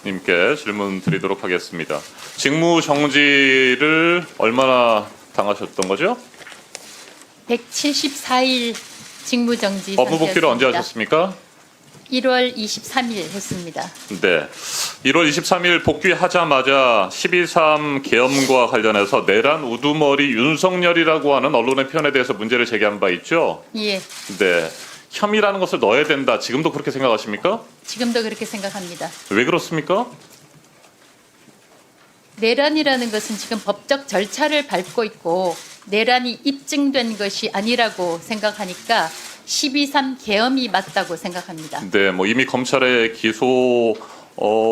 님께 질문 드리도록 하겠습니다. 직무 정지를 얼마나 당하셨던 거죠? 174일 직무정지 업무 복귀를 언제 상태였습니다. 하셨습니까? 1월 23일 했습니다. 네. 1월 23일 복귀하자마자 12.3 계엄과 관련해서 내란 우두머리 윤석열이라고 하는 언론의 표현에 대해서 문제를 제기한 바 있죠? 예, 네. 혐의라는 것을 넣어야 된다. 지금도 그렇게 생각하십니까? 지금도 그렇게 생각합니다. 왜 그렇습니까? 내란이라는 것은 지금 법적 절차를 밟고 있고 내란이 입증된 것이 아니라고 생각하니까 12.3 계엄이 맞다고 생각합니다. 네, 뭐 이미 검찰의 기소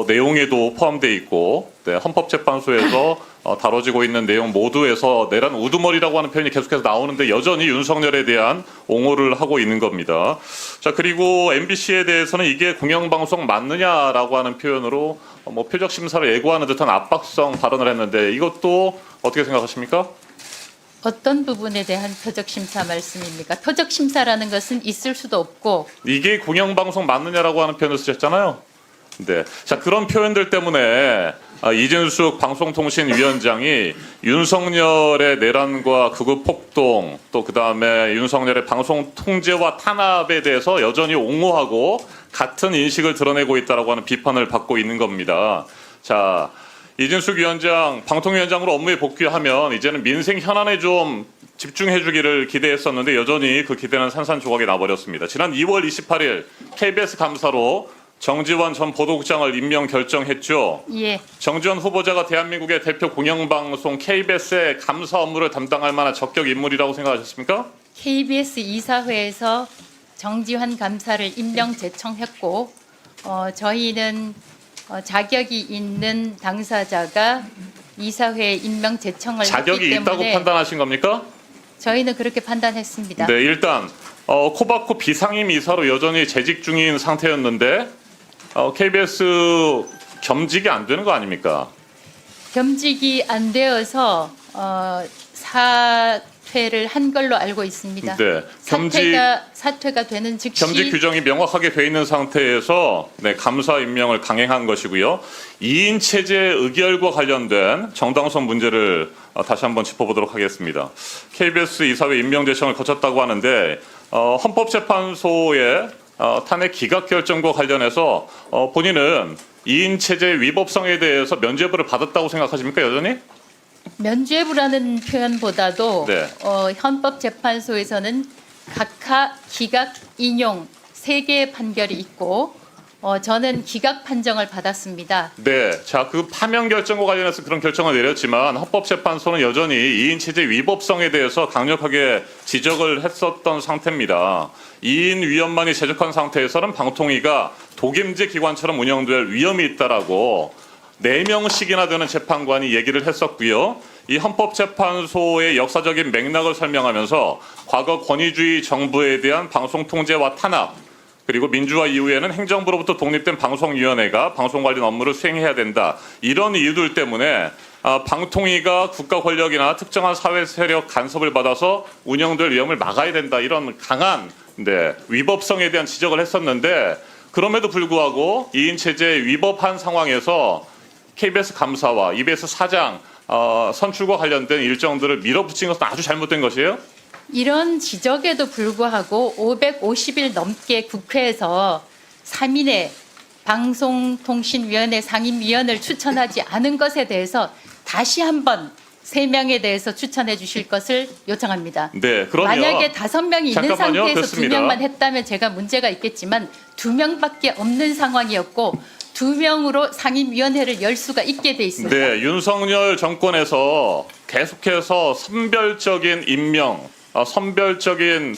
내용에도 포함되어 있고, 네, 헌법재판소에서 다뤄지고 있는 내용 모두에서 내란 우두머리라고 하는 표현이 계속해서 나오는데 여전히 윤석열에 대한 옹호를 하고 있는 겁니다. 자, 그리고 MBC에 대해서는 이게 공영방송 맞느냐라고 하는 표현으로 뭐 표적 심사를 예고하는 듯한 압박성 발언을 했는데 이것도 어떻게 생각하십니까? 어떤 부분에 대한 표적 심사 말씀입니까? 표적 심사라는 것은 있을 수도 없고 이게 공영방송 맞느냐라고 하는 표현을 쓰셨잖아요. 네. 자, 그런 표현들 때문에 이진숙 방송통신위원장이 윤석열의 내란과 극우 폭동 또 그다음에 윤석열의 방송 통제와 탄압에 대해서 여전히 옹호하고 같은 인식을 드러내고 있다라고 하는 비판을 받고 있는 겁니다. 자, 이진숙 위원장 방통위원장으로 업무에 복귀하면 이제는 민생 현안에 좀 집중해 주기를 기대했었는데 여전히 그 기대는 산산조각이 나버렸습니다. 지난 2월 28일 KBS 감사로 정지원 전 보도국장을 임명 결정했죠. 예, 정지원 후보자가 대한민국의 대표 공영방송 KBS의 감사 업무를 담당할 만한 적격 인물이라고 생각하셨습니까? KBS 이사회에서 정지환 감사를 임명 제청했고 저희는 자격이 있는 당사자가 이사회에 임명 제청을 자격이 했기 있다고 때문에 판단하신 겁니까? 저희는 그렇게 판단했습니다. 네, 일단 코바코 비상임 이사로 여전히 재직 중인 상태였는데 KBS 겸직이 안 되는 거 아닙니까? 겸직이 안 되어서 사퇴를 한 걸로 알고 있습니다. 네, 사퇴가 되는 즉시 겸직 규정이 명확하게 돼 있는 상태에서 네, 감사 임명을 강행한 것이고요. 2인 체제 의결과 관련된 정당성 문제를 다시 한번 짚어보도록 하겠습니다. KBS 이사회 임명 제청을 거쳤다고 하는데 헌법재판소의 탄핵 기각 결정과 관련해서 본인은 2인 체제 위법성에 대해서 면죄부를 받았다고 생각하십니까, 여전히? 면죄부라는 표현보다도 네. 헌법재판소에서는 각하, 기각, 인용 3개의 판결이 있고 저는 기각 판정을 받았습니다. 네, 자, 그 파면 결정과 관련해서 그런 결정을 내렸지만 헌법재판소는 여전히 2인 체제 위법성에 대해서 강력하게 지적을 했었던 상태입니다. 2인 위원만이 제적한 상태에서는 방통위가 독임제 기관처럼 운영될 위험이 있다라고 4명씩이나 되는 재판관이 얘기를 했었고요. 이 헌법재판소의 역사적인 맥락을 설명하면서 과거 권위주의 정부에 대한 방송 통제와 탄압 그리고 민주화 이후에는 행정부로부터 독립된 방송위원회가 방송 관련 업무를 수행해야 된다. 이런 이유들 때문에 방통위가 국가 권력이나 특정한 사회 세력 간섭을 받아서 운영될 위험을 막아야 된다. 이런 강한 위법성에 대한 지적을 했었는데 그럼에도 불구하고 2인 체제에 위법한 상황에서 KBS 감사와 EBS 사장 선출과 관련된 일정들을 밀어붙인 것은 아주 잘못된 것이에요? 이런 지적에도 불구하고 550일 넘게 국회에서 3인의 방송통신위원회 상임위원을 추천하지 않은 것에 대해서 다시 한번 3명에 대해서 추천해 주실 것을 요청합니다. 네, 그러면 만약에 5명이 있는 잠깐만요. 상태에서 됐습니다. 2명만 했다면 제가 문제가 있겠지만 2명밖에 없는 상황이었고 2명으로 상임위원회를 열 수가 있게 돼 있습니다. 네, 윤석열 정권에서 계속해서 선별적인 임명, 선별적인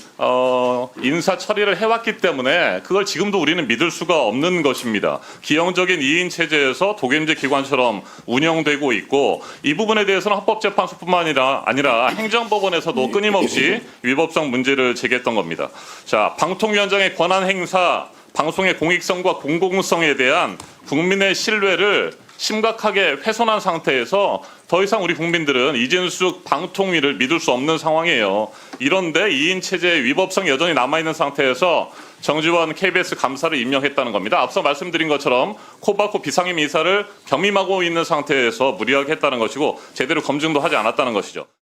인사 처리를 해왔기 때문에 그걸 지금도 우리는 믿을 수가 없는 것입니다. 기형적인 2인 체제에서 독임제 기관처럼 운영되고 있고 이 부분에 대해서는 헌법재판소뿐만 아니라 행정법원에서도 끊임없이 위법성 문제를 제기했던 겁니다. 자, 방통위원장의 권한 행사, 방송의 공익성과 공공성에 대한 국민의 신뢰를 심각하게 훼손한 상태에서 더 이상 우리 국민들은 이진숙 방통위를 믿을 수 없는 상황이에요. 이런데 2인 체제 위법성이 여전히 남아있는 상태에서 정지원 KBS 감사를 임명했다는 겁니다. 앞서 말씀드린 것처럼 코바코 비상임 이사를 겸임하고 있는 상태에서 무리하게 했다는 것이고 제대로 검증도 하지 않았다는 것이죠.